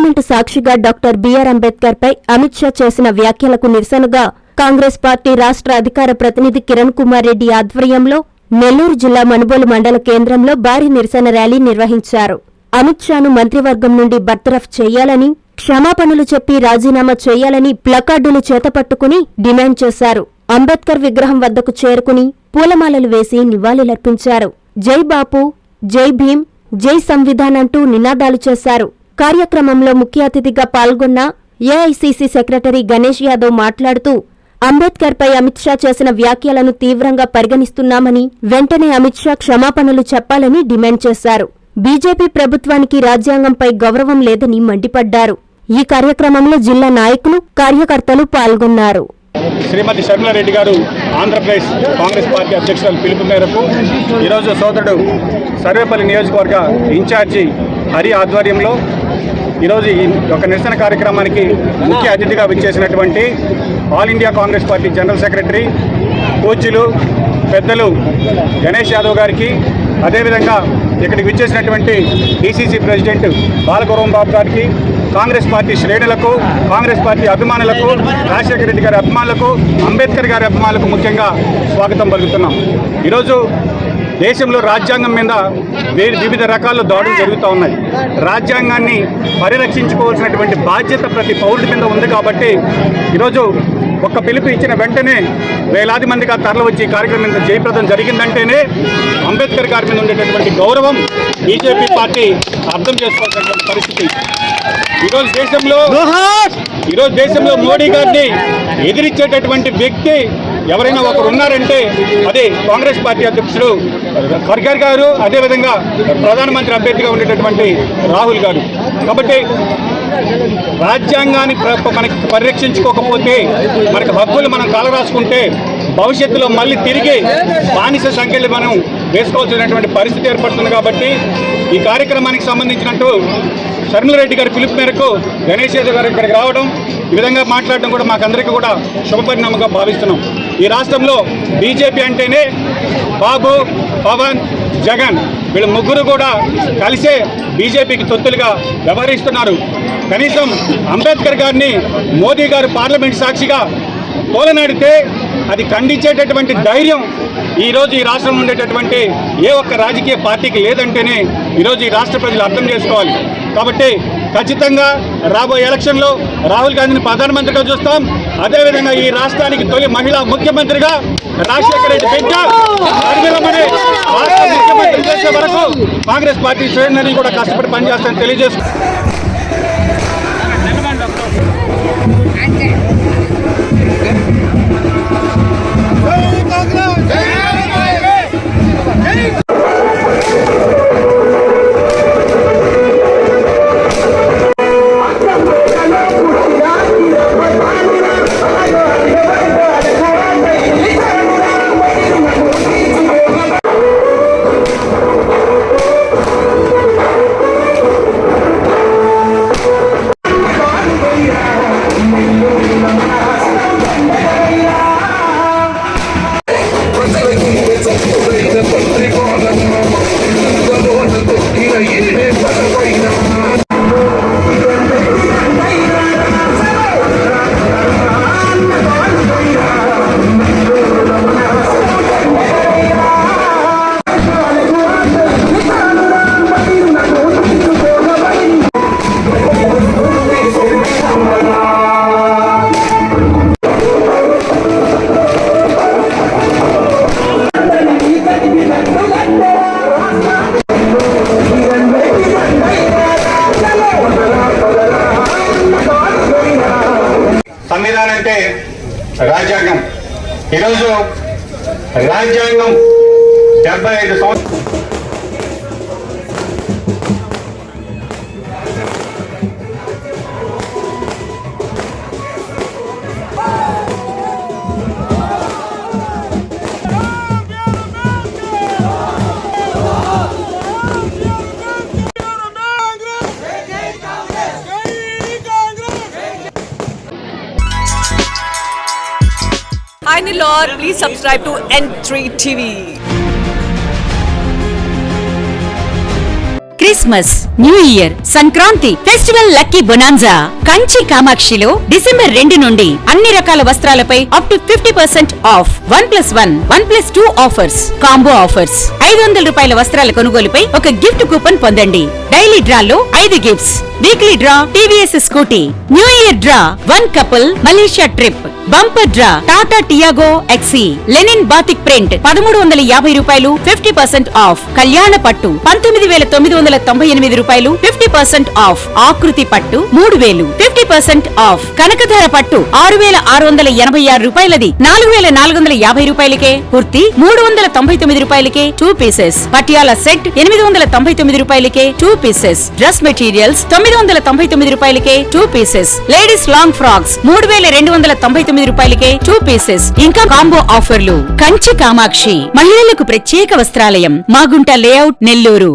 Parliament సాక్షిగా doctor BR Ambedkar పై అమిత్ షా చేసిన వ్యాఖ్యలకు నిరసనగా కాంగ్రెస్ పార్టీ రాష్ట్ర అధికార ప్రతినిధి కిరణ్ కుమార్ రెడ్డి ఆధ్వర్యంలో నెల్లూరు జిల్లా మనుబోలు మండల కేంద్రంలో భారీ నిరసన ర్యాలీ నిర్వహించారు. అమిత్ షాను మంత్రివర్గం నుండి బర్తరఫ్ చేయాలని, క్షమాపణలు చెప్పి రాజీనామా చేయాలని ప్లకార్డులు చేతపట్టుకుని డిమాండ్ చేశారు. అంబేద్కర్ విగ్రహం వద్దకు చేరుకుని పూలమాలలు వేసి నివాళులర్పించారు. జై బాపు, జై భీం, జై సంవిధాన్ అంటూ నినాదాలు చేశారు. కార్యక్రమంలో ముఖ్య అతిథిగా పాల్గొన్న ఏఐసీసీ సెక్రటరీ గణేష్ యాదవ్ మాట్లాడుతూ అంబేద్కర్ పై అమిత్ షా చేసిన వ్యాఖ్యలను తీవ్రంగా పరిగణిస్తున్నామని, వెంటనే అమిత్ షా క్షమాపణలు చెప్పాలని డిమాండ్ చేశారు. బీజేపీ ప్రభుత్వానికి రాజ్యాంగంపై గౌరవం లేదని మండిపడ్డారు. ఈ కార్యక్రమంలో జిల్లా నాయకులు, కార్యకర్తలు పాల్గొన్నారు. శ్రీమతి షర్మిలారెడ్డి గారు ఆంధ్రప్రదేశ్ కాంగ్రెస్ పార్టీ అధ్యక్షురాలు పిలుపు మేరకు ఈరోజు సోదరుడు సర్వేపల్లి నియోజకవర్గ ఇన్ఛార్జి హరి ఆధ్వర్యంలో ఈరోజు ఈ యొక్క నిరసన కార్యక్రమానికి ముఖ్య అతిథిగా విచ్చేసినటువంటి all India Congress party general secretary పూజ్యులు పెద్దలు గణేష్ యాదవ్ గారికి, అదేవిధంగా ఇక్కడికి విచ్చేసినటువంటి డీసీసీ ప్రెసిడెంట్ బాలగౌరవం బాబు గారికి, కాంగ్రెస్ పార్టీ శ్రేణులకు, కాంగ్రెస్ పార్టీ అభిమానులకు, రాజశేఖర రెడ్డి గారి అభిమానులకు, అంబేద్కర్ గారి అభిమానులకు ముఖ్యంగా స్వాగతం పలుకుతున్నాం. ఈరోజు దేశంలో రాజ్యాంగం మీద వివిధ రకాల దాడులు జరుగుతూ ఉన్నాయి. రాజ్యాంగాన్ని పరిరక్షించుకోవాల్సినటువంటి బాధ్యత ప్రతి పౌరుడి మీద ఉంది. కాబట్టి ఈరోజు ఒక్క పిలుపు ఇచ్చిన వెంటనే వేలాది మందిగా తరలి వచ్చి కార్యక్రమం మీద జయప్రదం జరిగిందంటేనే అంబేద్కర్ గారి మీద ఉండేటటువంటి గౌరవం బీజేపీ పార్టీ అర్థం చేసుకోవాల్సినటువంటి పరిస్థితి. ఈరోజు దేశంలో మోడీ గారిని ఎదిరించేటటువంటి వ్యక్తి ఎవరైనా ఒకరు ఉన్నారంటే అది కాంగ్రెస్ పార్టీ అధ్యక్షుడు ఖర్గే గారు, అదేవిధంగా ప్రధానమంత్రి అభ్యర్థిగా ఉండేటటువంటి రాహుల్ గారు. కాబట్టి రాజ్యాంగాన్ని మనకి పరిరక్షించుకోకపోతే, మనకి హక్కులు మనం కాలరాసుకుంటే భవిష్యత్తులో మళ్ళీ తిరిగి బానిస సంఖ్యలు మనం వేసుకోవాల్సినటువంటి పరిస్థితి ఏర్పడుతుంది. కాబట్టి ఈ కార్యక్రమానికి సంబంధించినట్టు షర్మిలారెడ్డి గారి పిలుపు మేరకు గణేష్ యాదవ్ గారు ఇక్కడికి రావడం, ఈ విధంగా మాట్లాడడం కూడా మాకందరికీ కూడా శుభపరిణామంగా భావిస్తున్నాం. ఈ రాష్ట్రంలో బీజేపీ అంటేనే బాబు, పవన్, జగన్ వీళ్ళు ముగ్గురు కూడా కలిసే బీజేపీకి తొత్తులుగా వ్యవహరిస్తున్నారు. కనీసం అంబేద్కర్ గారిని మోదీ గారు పార్లమెంట్ సాక్షిగా తోలనాడితే అది ఖండించేటటువంటి ధైర్యం ఈరోజు ఈ రాష్ట్రంలో ఉండేటటువంటి ఏ ఒక్క రాజకీయ పార్టీకి లేదంటేనే ఈరోజు ఈ రాష్ట్ర ప్రజలు అర్థం చేసుకోవాలి. కాబట్టి ఖచ్చితంగా రాబోయే ఎలక్షన్లో రాహుల్ గాంధీని ప్రధానమంత్రిగా చూస్తాం. అదేవిధంగా ఈ రాష్ట్రానికి తొలి మహిళా ముఖ్యమంత్రిగా రాజశేఖర రెడ్డి బిడ్డ షర్మిలమ్మని రాష్ట్ర ముఖ్యమంత్రి చేసే వరకు కాంగ్రెస్ పార్టీ శ్రేణులని కూడా కష్టపడి పనిచేస్తామని తెలియజేస్తున్నాం. సంవిధానం అంటే రాజ్యాంగం. ఈరోజు రాజ్యాంగం 75 సంవత్సరాలు Hi Nilor, please subscribe to N3 TV. Christmas, new year, Sankranti, festival lucky bonanza Kanchi కామాక్షిలో డిసెంబర్ 2 నుండి అన్ని రకాల వస్త్రాలపై up to 50% off. 1+1, 1+2 offers, combo offers. 500 రూపాయల వస్త్రాల కొనుగోలుపై ఒక గిఫ్ట్ కూపన్ పొందండి. డైలీ డ్రాలో 5 gifts, weekly draw TVS Scooty, new year draw 1 couple Malaysia trip, bumper draw Tata Tiago XE, linen batik print 1350 రూపాయలు 50% ఆఫ్. కళ్యాణ పట్టు 19,998 రూపాయలు 50% ఆఫ్. ఆకృతి పట్టు 3000 50% ఆఫ్. కనకధార పట్టు 6,686 రూపాయలది 4,450 రూపాయలకే. కుర్తి 399 రూపాయలకే 2 పీసెస్. పటియాల సెట్ 899 రూపాయలకే 2 పీసెస్. డ్రెస్ మెటీరియల్స్ 999 రూపాయలకే 2 పీసెస్. లేడీస్ లాంగ్ ఫ్రాక్స్ 3,299 రూపాయలకే 2 పీసెస్. ఇంకా కాంబో ఆఫర్లు. కంచి కామాక్షి మహిళలకు ప్రత్యేక వస్త్రాలయం, మాగుంట లేఅవుట్, నెల్లూరు.